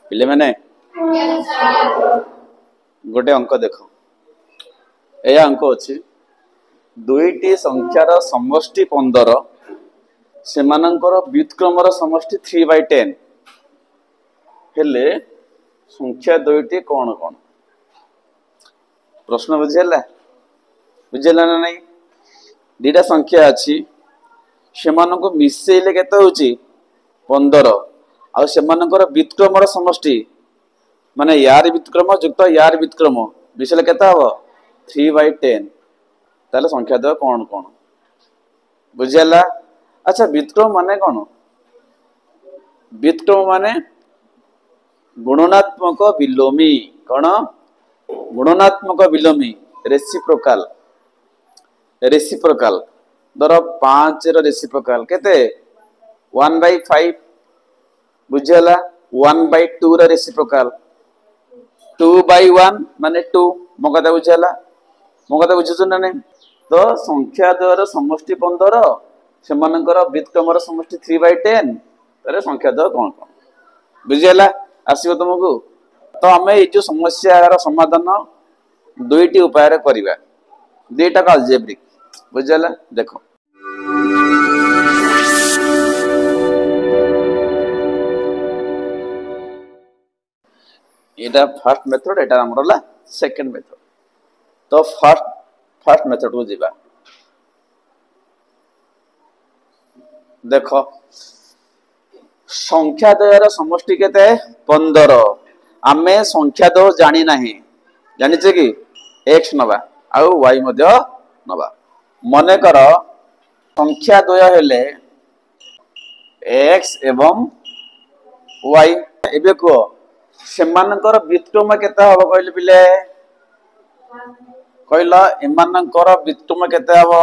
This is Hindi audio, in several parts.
पिले मैंने गोटे अंक देख यह अंक अच्छी दुईटी संख्यार समष्टि 15 सेमानंकर व्युत्क्रमर समष्टि 3/10 हेले संख्या दुईटी कौन कौन प्रश्न बुझेला बुझेला ना नहीं दीटा संख्या अच्छी सेमानंको मिसेले केते होची 15 आ सेमानंकर व्युत्क्रमर समष्टि माने यार व्युत्क्रम युक्त यार व्युत्क्रम मिसेले केते हबो 3/10 ताले संख्या दो कौन कौन बुझेला। अच्छा व्युत्क्रम माने कौन व्युत्क्रम माने गुणनात्मक विलोमी कौन गुणनात्मक विलोमी रेसिप्रोकाल रेसिप्रोकाल दर 5 रो रेसिप्रोकाल केते 1/5 बुझेला 1/2 रो रेसिप्रोकाल 2/1 माने 2 मो कथा बुझेला मो कथा बुझुछ ना नहीं तो संख्या द्वारा समष्टि 15 सेमानकर व्युत्क्रमर समष्टि 3/10 तारे संख्या द्वारा कौन कौन बुझेला आसीबो तुमको। तो हमें ये जो समस्या रा समाधान दुईटी उपाय रे करबा दुईटा का अलजेब्रिक बुझेला देखो एटा फर्स्ट मेथड एटा हमरला सेकंड मेथड। तो फर्स्ट मेथड को जीवा देखो संख्या द्वयर समष्टि केते 15 आमे संख्या दो जानी नाही जानि छे कि x नबा आ y मध्य नबा मने कर संख्या द्वय हेले x एवं y एबे को सेमानकर व्युत्क्रम केते हबो कहले पिले कहला एमानकर व्युत्क्रम केते हबो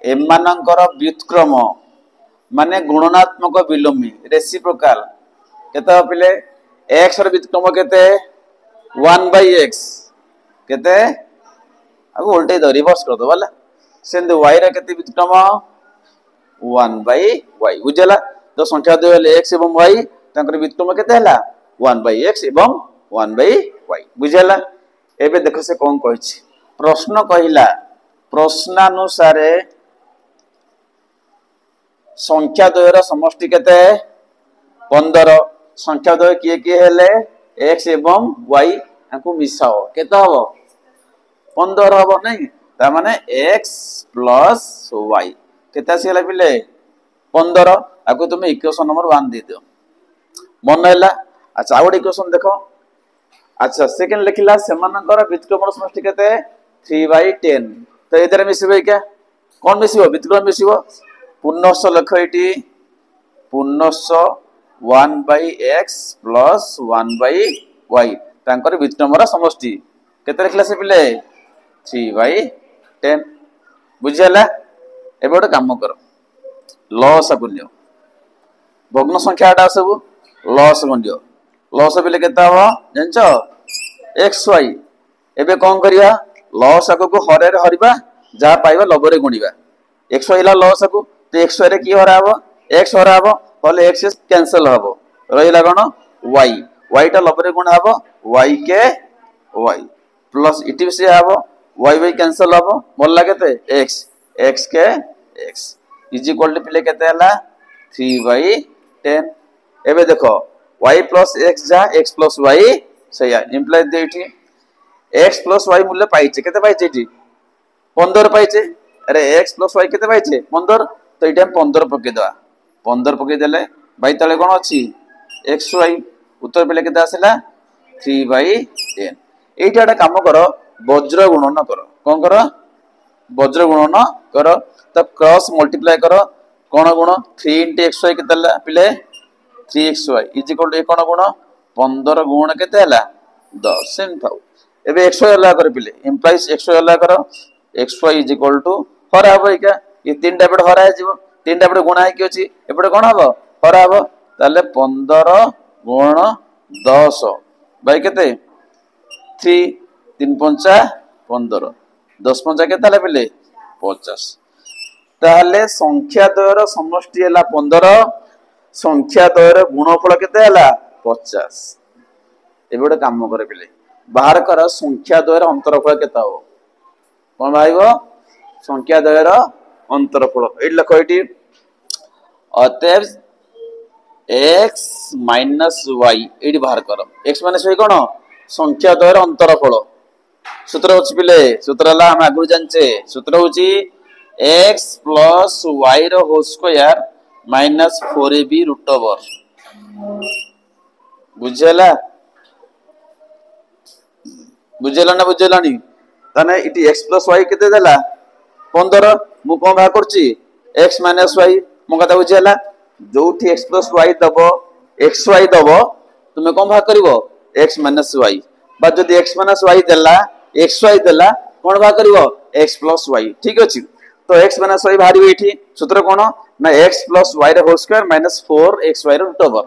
एमानकर व्युत्क्रम माने गुणनात्मक विलोमी रेसिप्रोकाल केते पिले x र व्युत्क्रम केते 1/x केते अब उल्टे द रिवर्स कर दो वाला सेंद y रे केते व्युत्क्रम 1/y बुझला। तो संख्या दो ले x एवं y तांकर व्युत्क्रम केते हला 1/x एवं 1/y बुझला। एबे देखो से कोन कहछि प्रश्न कहिला प्रश्नानुसार संख्या द्वयर समष्टि केते 15 संख्या द्वय किए किए हेले x एवं y आको मिसाओ केते हबो 15 हबो नै ता माने x प्लस y केते आसीला पिले 15 आको तुम इक्वेशन नंबर 1 दे दियो मन हैला। अच्छा आउड इक्वेशन देखो अच्छा सेकंड लिखिला सेमानकर व्युत्क्रम समष्टि केते 3/10 तो एदरे मिसिबे क्या कोन मिसिबो व्युत्क्रम मिसिबो पुनश्च लख एटी पुनश्च 1/x प्लस 1/y तांकर व्युत्क्रमर समष्टि केते लिखला से पिले 3/10 बुझियला। एबे ओटे काम करो लॉस गुण्य भग्न संख्याटा सब लॉस गुण्य लॉस पिले केते हबो जानचो xy एबे कोन करिया लॉस को हरे रे हरिबा जा पाइबा लबरे गुणिबा xy ला लॉस को तो xy रे की हरा हबो x हरा हबो होले x कैंसिल हबो रहिला कोन y y टा लबरे गुण हबो y के y प्लस इटी से हबो y कैंसिल हबो मोल लागेते x के x इज इक्वल टू पिले केते हला 3/10 एबे देखो y प्लस x जा x प्लस y सया इंप्लाई देठी x प्लस y मूल्य पाइचे केते पाइचे एठी 15 पाइचे अरे x प्लस y केते पाइचे 15 तो एटा 15 पके दवा 15 पके देले भाई तळे कोन अछि xy उत्तर पेले केते आसेला 3/10 एटाडा काम करो वज्र गुणन करो कोन करो वज्र गुणन करो तो क्रॉस मल्टीप्लाई करो कोन गुण 3 * xy केते पिले 3xy इज इक्वल टू कोन गुण 15 गुण केते हला 10 सेम थाउ एबे xy हला कर पिले इंप्लाइज xy हला करो xy इज इक्वल टू हरा हबो इका ये तीनटा पेड हरा जिवो तीनटा पेड गुणा है कि अछि एपडे कोन हबो हरा हबो ताले 15 गुण 10 बाय केते 3 3 5 15 10 5 केते हला पिले 50 ताले संख्या द्वयर समष्टि हला 15 संख्या द्वयर गुणफल केते हला 50 एबे गोटे काम करे पिले बाहर कर संख्या द्वयर अंतरफल केते हो कोन भाईबो संख्या द्वयर अंतरफल एट लिखो एटी अतएव x माइनस y एटी बाहर कर x माइनस y कोन संख्या द्वयर अंतरफल सूत्र होची पिले सूत्र ला हम आगु जानचे सूत्र होची x प्लस y रो whole square minus 4ab root over बुझेला बुझेला ना बुझेलानी तने इटी x प्लस y केते देला 15 मु कोन भा करची x माइनस y मु कथा बुझेला जोठी x प्लस y दबो xy दबो तुमे कोन भा करिवो x माइनस y बा जदी x माइनस y देला xy देला कोन भा करिवो x प्लस y ठीक अछि तो x माइनस y भारी एठी सूत्र कोन ना x प्लस y रे होल स्क्वायर माइनस 4xy रो रूट ओवर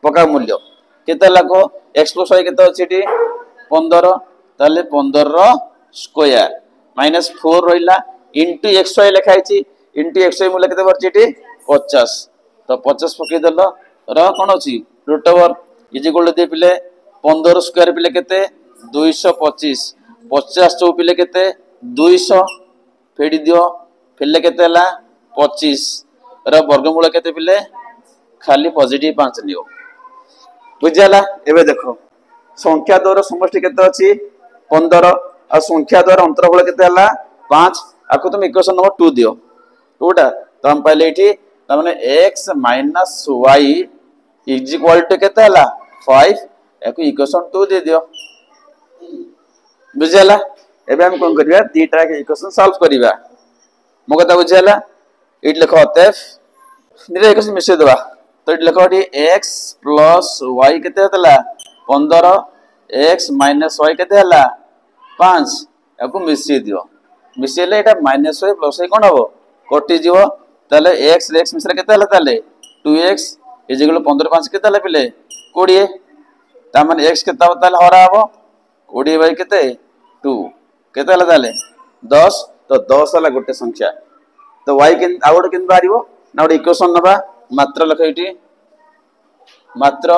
पका मूल्य केते लाको x प्लस y केते अछि एठी 15 ताले 15 रो स्क्वायर माइनस 4 रहिला इनटू xy लिखाइ छि इनटू xy मूल्य केते परछि एठी 50 तो 50 पके देलो र कोन अछि root over is equal to दे पिले 15 स्क्वायर पिले केते 225 50 चौ पिले केते 200 फेडी दियो फिले केते हला 25 र वर्गमूल केते पिले खाली पॉजिटिव 5 नियो बुझला एबे देखो संख्या द्वारा समष्टि केते अछि 15 आ संख्या द्वारा अंतरफल केते हला 5 आको तुम इक्वेशन नंबर 2 दियो 2 टा तो हम पहले एठी त माने x y is equal to केते हला 5 आको इक्वेशन 2 दे दियो बुझला एबे हम कोन करिया दीटा के इक्वेशन सॉल्व करिवा मो कथा बुझला इट लिखो अतएव निरे इक्वेशन मिसे देबा तो इट लिखो x प्लस y केते हतला 15 x माइनस y केते हला 5 याको मिसी दियो मिसेले एटा माइनस y प्लस y कोन हबो कटि जीवो ताले x x मिसरा केते हला ताले 2x इज इक्वल 15 5 केते हला पिले 20 ता माने x केते हबो ताले हरा हबो 20 बाय केते 2 केते हला ताले 10 तो 10 हला गोटे संख्या तो y के आउट केन बारिवो ना गोटे इक्वेशन नबा मात्र लखैटी मात्र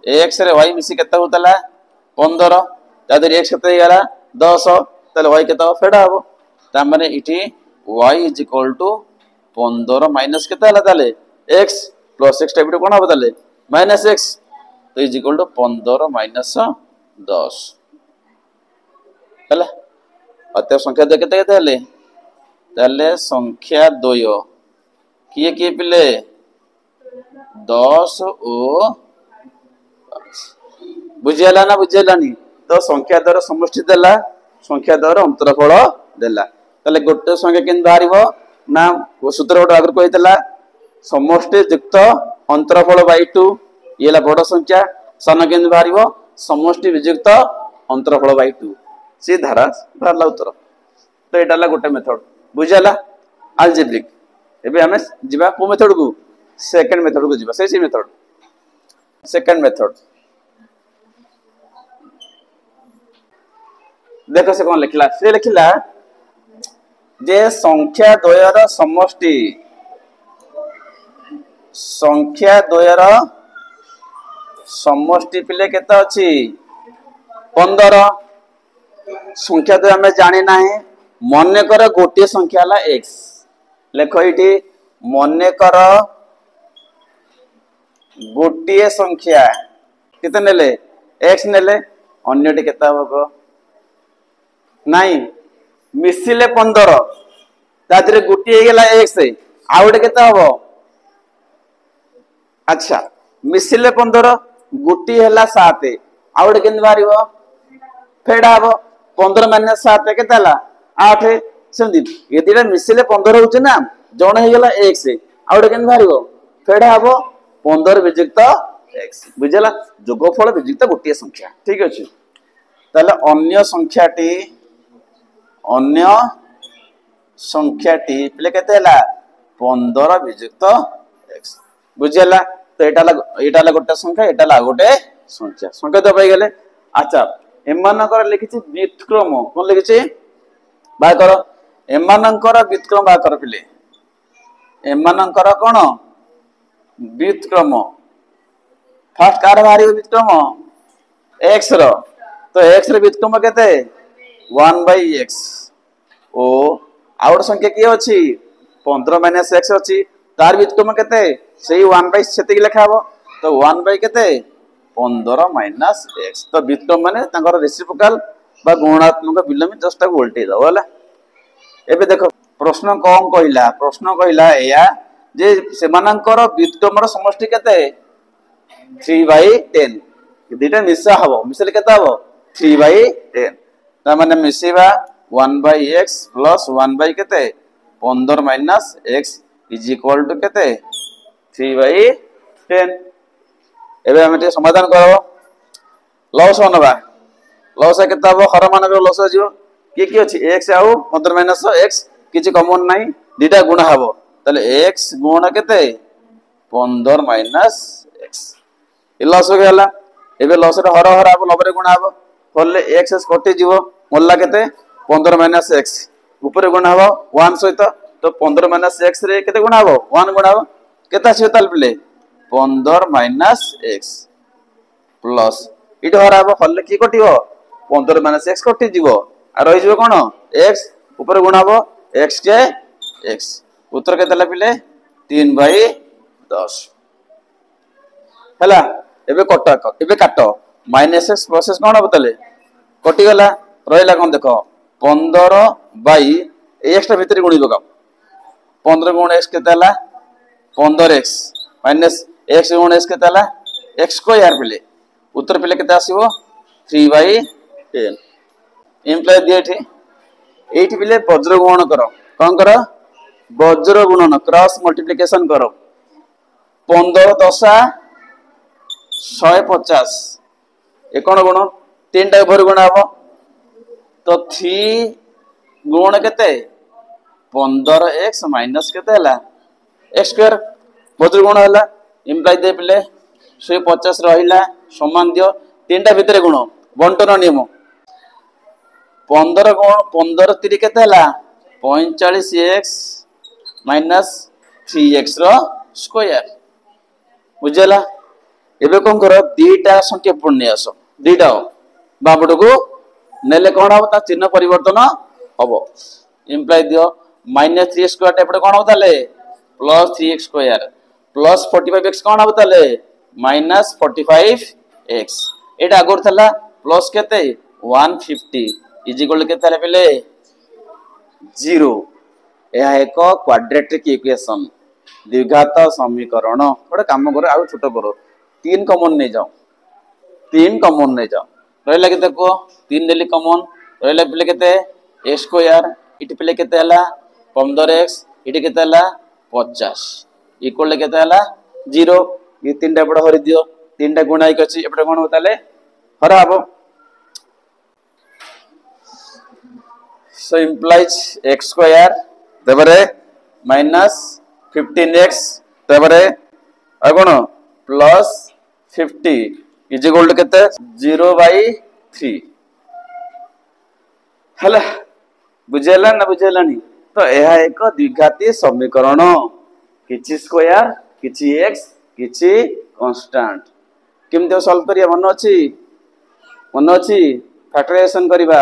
x रे y मिसी केते होतला 15 तादर x केते गला 10 ताले y केते फेडा हबो ता माने इठी y is equal to 15 minus केते हला ताले x प्लस x टाइप कोन हबो ताले माइनस x तो इज इक्वल टू 15 माइनस 10 हला अत्य संख्या दे केते केते हले ताले संख्या द्वय किए किए पिले 10 ओ बुझेला ना बुझेलानी तो संख्या द्वारा समष्टि देला संख्या द्वारा अंतरफल देला ताले गोटे संख्या केन बारिवो ना सूत्र गोटे आगर कहितला समष्टि युक्त अंतरफल बाय 2 येला बड़ संख्या सन केन बारिवो समष्टि वियुक्त अंतरफल बाय 2 सी धारा बारला उत्तर तो एटाला गोटे मेथड बुझला अलजेब्रिक एबे हमें जिबा को मेथड को सेकंड मेथड को जिबा सेसी मेथड सेकंड मेथड देखो से कौन लिखला से लिखला जे संख्या द्वयर समष्टि पिले केते अछि 15 संख्या तो हमें जाने ना है मने कर गोटे संख्या ला x लेखो इटी मने कर गोटे संख्या कितने नेले x नेले अन्यटी केता हबो नहीं मिसिले 15 तादरे गोटे हे गेला x आउटे केता हबो अच्छा मिसिले 15 गोटे हैला 7 आउटे केन बारिवो फेडा हबो 15 माइनस 7 केते हला 8 सेमदी यदिरा मिसिले 15 होचे ना जण हे गेला x आउटे केन बारिवो फेडा हबो 15 वियुक्त x बुझला जोगफल वियुक्त गोटे संख्या ठीक अछि ताले अन्य संख्याटी प्ले केते हला 15 वियुक्त x बुझला तो एटाला गोटे संख्या एटाला गोटे संख्या तो पाई गेले अच्छा एमानकर लिखिछि व्युत्क्रम कोन लिखिछि बा करो एमानकर व्युत्क्रम बा कर पिले एमानकर कोन व्युत्क्रम फास्ट कार बाहर व्युत्क्रम एक्स रो तो एक्स रो व्युत्क्रम केते 1/x ओ आउट संख्या की अछि 15 माइनस x अछि तार व्युत्क्रम केते सेही 1/, सेति लिखा हबो तो 1/ केते 15 माइनस x तो व्युत्क्रम माने तांकर रेसिप्रोकाल बा गुणात्मक विलोमी जस्ट उल्टे दो होला। एबे देखो प्रश्न कौन कहला एया जे सेमानंकर व्युत्क्रमर समष्टि केते 3/10 दिटा मिसा हबो मिसले केते हबो 3/10 ता माने मिसेबा 1/x प्लस 1/ केते 15 minus x is equal to केते 3/10 एबे हम ते समाधान करबो लॉस होनबा लॉस केते हबो हर मानक लॉस जिवो की अछि x आउ 15 माइनस x किछि कॉमन नाही दिटा गुण हबो तले x गुण केते 15 माइनस x ए लॉस हो गेला एबे लॉस रे हर हर आबो 90 गुण हबो होले x कटि जिवो मोल्ला केते 15 माइनस x ऊपर गुण हबो 1 सहित तो 15 माइनस x रे केते गुण हबो 1 गुण हबो केते आसी ताल पिले 15 माइनस x प्लस इट हर हबो होले की कटिवो 15 माइनस x कटि जिवो आ रहि जिवो कोन x ऊपर गुण हबो x के x उत्तर केते ला पिले 3/10 हला एबे काट माइनस x प्लस x कोन बतले कटि गला रहिला कोन देखो 15 बाई x टा भीतर गुणी बका 15 गुण x केते हला 15x माइनस x गुण x केते हला x को यार पिले उत्तर पिले केते आसीबो 3/10 इम्प्लाई दिएठी एठी पिले वज्र गुणन करो कोन करो वज्र गुणन क्रॉस मल्टीप्लिकेशन करो 15 10 150 ए कोन गुण तीन टा भर गुण हबो तो 3 गुण केते 15x माइनस केते हला x स्क्वायर वज्र गुण हला इम्प्लाई दे पिले 150 रहिला समान दियो तीन टा भीतर गुण बंटन नियम 15 गुण 15 3 केते हला 45x माइनस 3x रो स्क्वायर बुझला एबे कोन करो दीटा संख्या पुण्य आसो दीटा बाबडो को नेले कोन हो ता चिन्ह परिवर्तन हबो इम्प्लाई दियो माइनस 3 स्क्वायर एपडे कोन हो ताले plus 3x square plus 45x कोन हो ताले माइनस 45x एटा आगोर थला प्लस केते 150 इज इक्वल केते ताले पले 0 यह एक क्वाड्रेटिक इक्वेशन द्विघात समीकरण गोटे काम करो आ छोट करो 3 कॉमन नहीं जाओ 3 कॉमन नहीं जाओ रहला केते को 3 देली कॉमन रहला पिले केते x स्क्वायर इट पिले केते हला 15x इट केते हला 50 इक्वल केते हला 0 ये तीनटा बड़ हरि दियो तीनटा गुणा एक अछि एपडे कोन होताले हरा हबो so implies x square तबरे माइनस 15x तबरे आ कोन प्लस 50 इज इक्वल टू केते 0/3 हला बुझेला ना बुझेलानी तो यह एक द्विघाती समीकरण किछि स्क्वायर किछि x किछि कांस्टेंट केमते सॉल्व करिया मन अछि फैक्टराइजेशन करिबा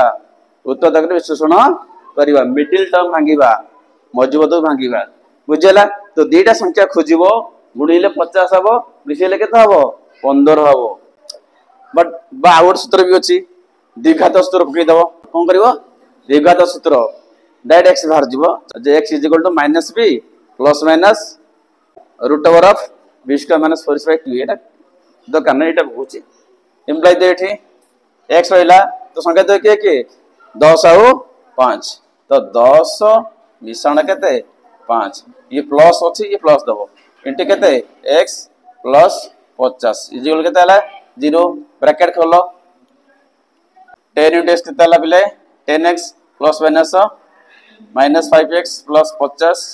उत्पादक विश्लेषण करिबा मिडिल टर्म भांगिबा मजबूत भांगिबा बुझेला तो दीटा संख्या खोजिबो गुणिले 50 हबो मिसेले केते हबो 15 हबो बट बाउट सूत्र भी अछि द्विघात सूत्र पकई दबो कोन करिवो द्विघात सूत्र डायरेक्ट x बाहर जिवो जे x - b plus minus root over of b square minus 4/2 एटा दरकार नै एटा बुझी इम्प्लाई दे एठी x रहला तो संख्या दे के 10 आउ 5 तो 10 मिश्रण केते 5 ये प्लस अछि ये प्लस दबो इनटे केते x प्लस 50 इक्वल केते हला 0 ब्रैकेट खोलो 10 * x केते हला बिले 10x plus minus 5x plus 50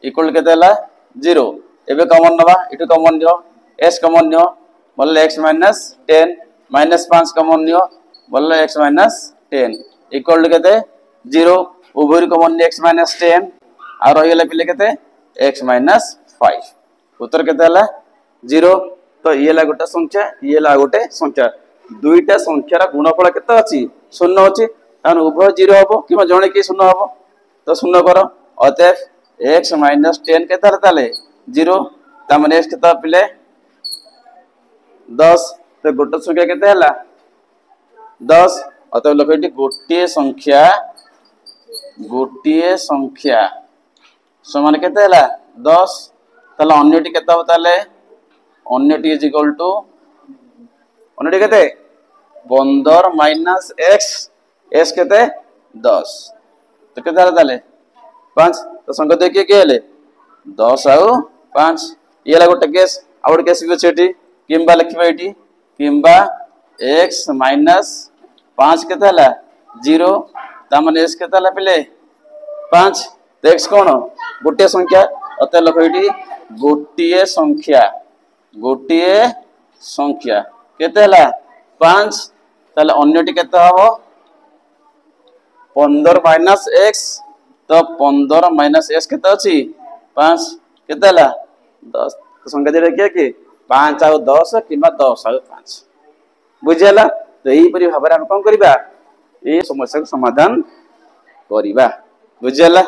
equal केते हला 0 एबे कॉमन नबा इटु कॉमन दियो s कॉमन नियो बोले x minus 10 minus 5 common neo बोले x माइनस 10 इक्वल टू केते 0 उभय कॉमन x माइनस 10 आ रहि गेले पिले केते x माइनस 5 उत्तर केते हला 0 तो ये ला गोटे संख्या ये ला गोटे संख्या दुईटा संख्यार गुणफल केते अछि 0 अछि तान उभय 0 हबो किबा जणे की 0 हबो तो 0 करो अतएव x - 10 केते हला ताले 0 ता माने x केते पिले 10 तो गोटे संख्या केते हला 10 अतएव लोक एटी गोटे संख्या समान केते हला 10 ताले अन्यटी केते हो ताले अन्यटी इज इक्वल टू अन्यटी केते 15 माइनस x x केते 10 तो केते हला ताले 5 तो संख्या देखिए के हले 10 आउ 5 ये ला गोटे केस आ गोटे केस भी अछि किंबा लिखबा एटी किंबा x माइनस 5 केते हला 0 ता माने x केते हला पिले 5 तो x कोन गोटे संख्या अते लख एटी गोटे संख्या केते हला 5 ताले अन्यटी केते हबो 15 माइनस x तो 15 माइनस x केते अछि 5 केते हला 10 तो संख्या दे रखिया कि 5 आउ 10 किबा 10 आउ 5 बुझियला तो एही परि भाबरे हम कोन करिबा ए समस्या को समाधान करिबा बुझियला।